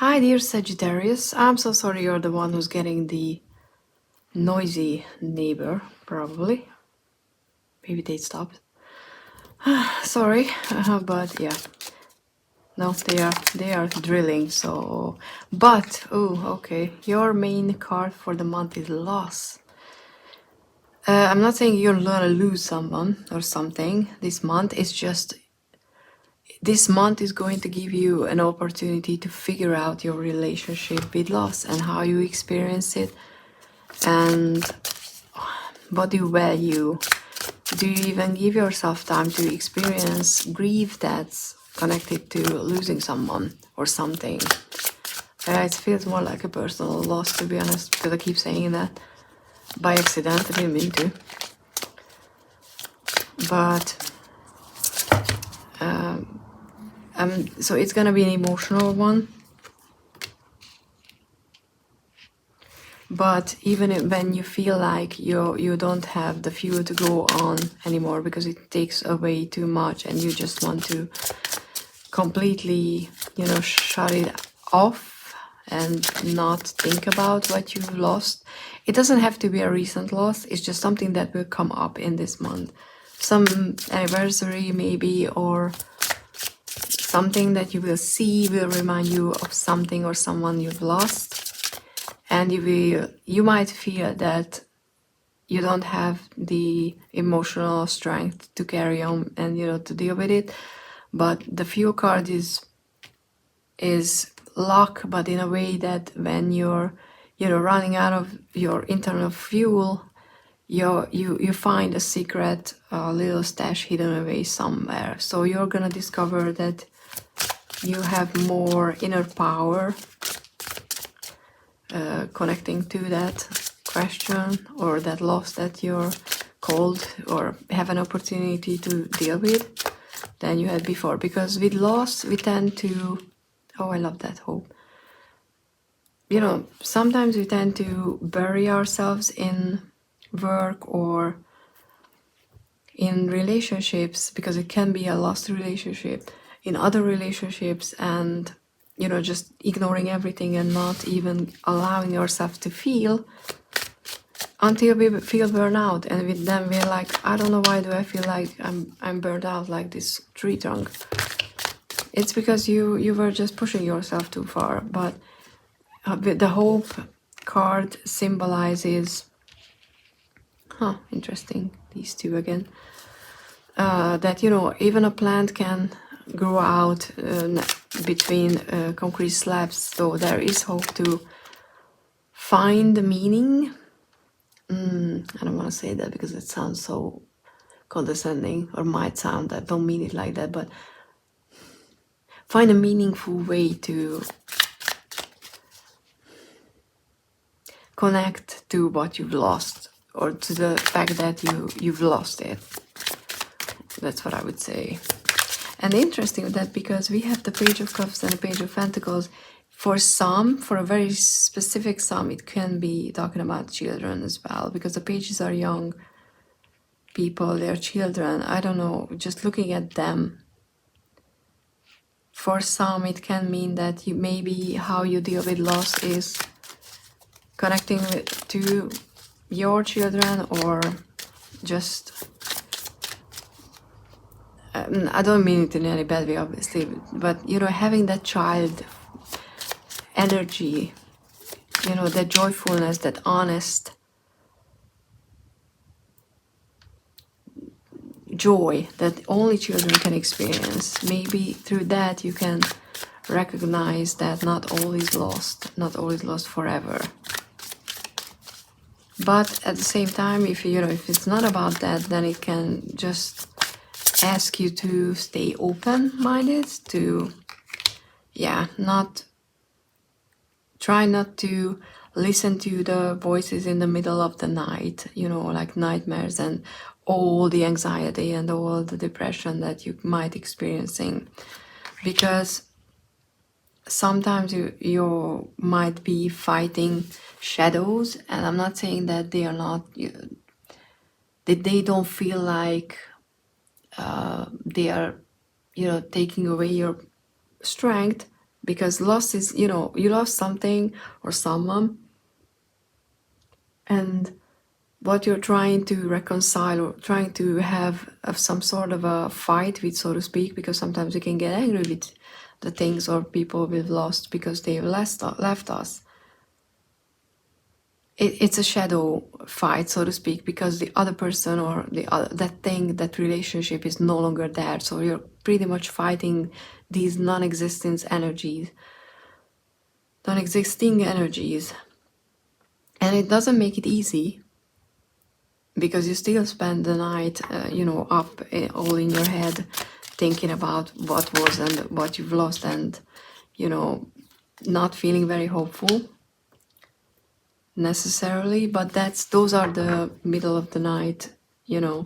Hi dear Sagittarius, I'm so sorry you're the one who's getting the noisy neighbor, probably. Maybe they stopped. Sorry, but yeah. No, they are drilling, so... But, oh, okay, your main card for the month is loss. I'm not saying you're gonna lose someone or something this month, it's just... This month is going to give you an opportunity to figure out your relationship with loss and how you experience it and what do you value. Do you even give yourself time to experience grief that's connected to losing someone or something? It feels more like a personal loss, to be honest, because I keep saying that by accident. I didn't mean to. But so it's gonna be an emotional one. But even when you feel like you don't have the fuel to go on anymore because it takes away too much and you just want to completely, shut it off and not think about what you've lost. It doesn't have to be a recent loss, it's just something that will come up in this month. Some anniversary maybe, or something that you will see will remind you of something or someone you've lost. And you might feel that you don't have the emotional strength to carry on and to deal with it. But the fuel card is luck, but in a way that when you're running out of your internal fuel, you find a secret little stash hidden away somewhere. So you're gonna discover that you have more inner power connecting to that question or that loss that you're called or have an opportunity to deal with than you had before. Because with loss we tend to, oh, I love that hope, sometimes we tend to bury ourselves in work or in relationships, because it can be a lost relationship, in other relationships, and just ignoring everything and not even allowing yourself to feel until we feel burnout. And with them we're like, I don't know, why do I feel like I'm burned out like this tree trunk? It's because you were just pushing yourself too far. But the hope card symbolizes, interesting, these two again, that even a plant can grow out between concrete slabs. So there is hope to find the meaning. I don't want to say that because it sounds so condescending, or might sound, I don't mean it like that, but find a meaningful way to connect to what you've lost, or to the fact that you've lost it. That's what I would say. And interesting that, because we have the Page of Cups and the Page of Pentacles, for a very specific some, it can be talking about children as well, because the pages are young people, they're children. I don't know, just looking at them. For some, it can mean that maybe how you deal with loss is connecting to your children, or just... I don't mean it in any bad way, obviously, but having that child energy, that joyfulness, that honest joy that only children can experience. Maybe through that you can recognize that not all is lost forever. But at the same time, if it's not about that, then it can just ask you to stay open-minded, to try not to listen to the voices in the middle of the night, like nightmares and all the anxiety and all the depression that you might experiencing. Because sometimes you might be fighting shadows, and I'm not saying that they are not, that they don't feel like they are taking away your strength, Because loss is, you know, you lost something or someone, and what you're trying to reconcile or trying to have some sort of a fight with, so to speak, because sometimes we can get angry with the things or people we've lost because they've left us. It's a shadow fight, so to speak, because the other person or that thing, that relationship is no longer there. So you're pretty much fighting these non-existing energies. And it doesn't make it easy, because you still spend the night, you know, up all in your head, thinking about what was and what you've lost, and, you know, not feeling very hopeful necessarily. But those are the middle of the night, you know,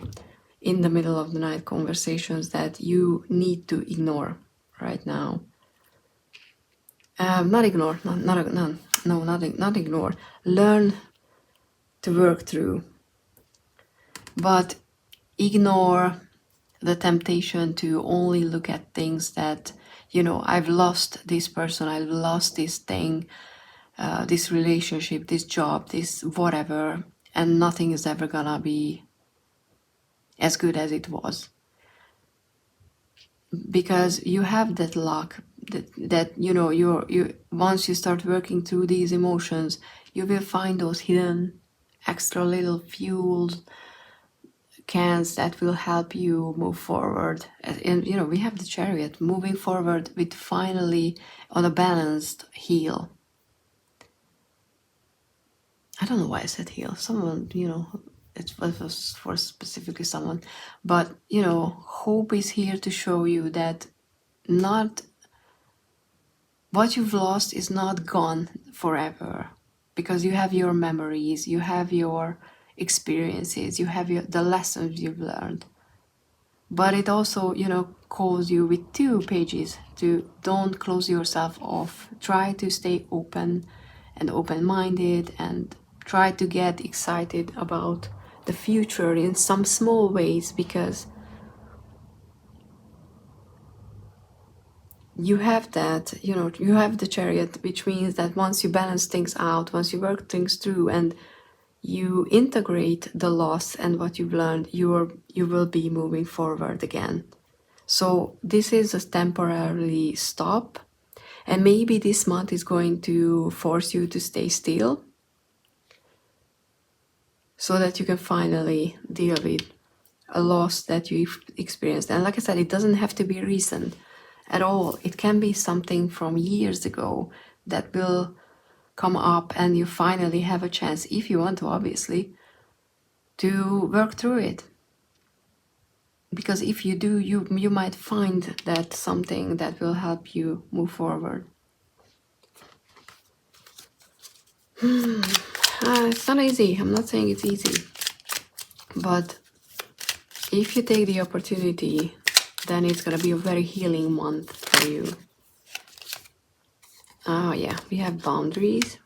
in the middle of the night conversations that you need to ignore right now. Not ignore, not ignore. Learn to work through, but ignore the temptation to only look at things that, you know, I've lost this person, I've lost this thing, this relationship, this job, this whatever, and nothing is ever gonna be as good as it was. Because you have that luck that you know, you once you start working through these emotions, you will find those hidden extra little fuels cans that will help you move forward. And you know, we have the Chariot moving forward with finally on a balanced heel. I don't know why I said heel. Someone, you know, it was for specifically someone, but you know, hope is here to show you that not what you've lost is not gone forever, because you have your memories, you have your experiences, you have the lessons you've learned. But it also, you know, calls you with 2 pages to don't close yourself off. Try to stay open and open-minded, and try to get excited about the future in some small ways, because you have that, you know, you have the Chariot, which means that once you balance things out, once you work things through and you integrate the loss and what you've learned, you will be moving forward again. So this is a temporarily stop, and maybe this month is going to force you to stay still so that you can finally deal with a loss that you've experienced. And like I said, it doesn't have to be recent at all. It can be something from years ago that will come up, and you finally have a chance, if you want to, obviously, to work through it. Because if you do, you might find that something that will help you move forward. It's not easy. I'm not saying it's easy. But if you take the opportunity, then it's going to be a very healing month for you. Oh yeah, we have boundaries.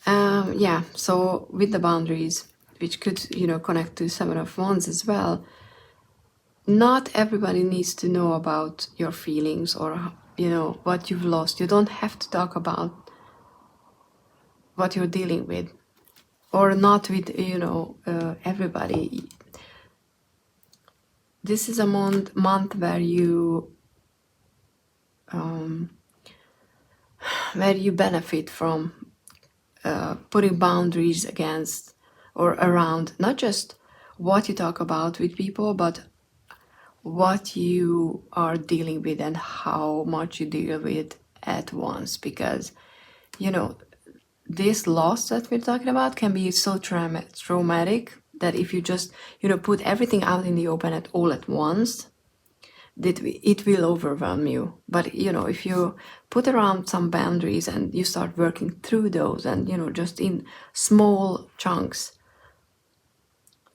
Yeah, so with the boundaries, which could, you know, connect to Seven of Wands as well, not everybody needs to know about your feelings or, you know, what you've lost. You don't have to talk about what you're dealing with, or not with, you know, everybody. This is a month where you benefit from putting boundaries against or around not just what you talk about with people, but what you are dealing with and how much you deal with at once. Because, you know, this loss that we're talking about can be so traumatic that if you just, you know, put everything out in the open all at once, that it will overwhelm you. But, you know, if you put around some boundaries and you start working through those, and, you know, just in small chunks,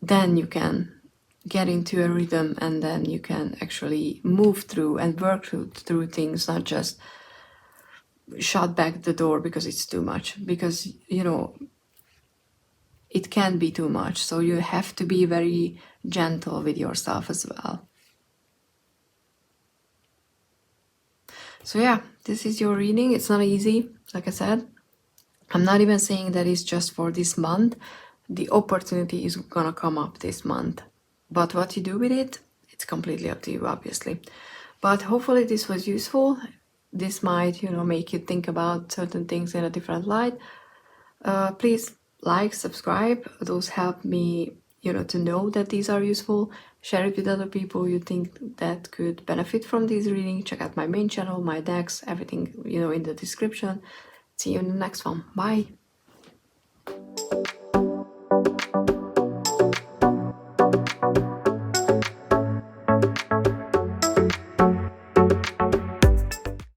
then you can get into a rhythm, and then you can actually move through and work through things, not just shut back the door because it's too much. Because, you know, it can be too much. So you have to be very gentle with yourself as well. So yeah, this is your reading. It's not easy, like I said. I'm not even saying that it's just for this month. The opportunity is gonna come up this month. But what you do with it, it's completely up to you, obviously. But hopefully this was useful. This might, make you think about certain things in a different light. Please like, subscribe. Those help me, to know that these are useful. Share it with other people you think that could benefit from this reading. Check out my main channel, my decks, everything, in the description. See you in the next one. Bye.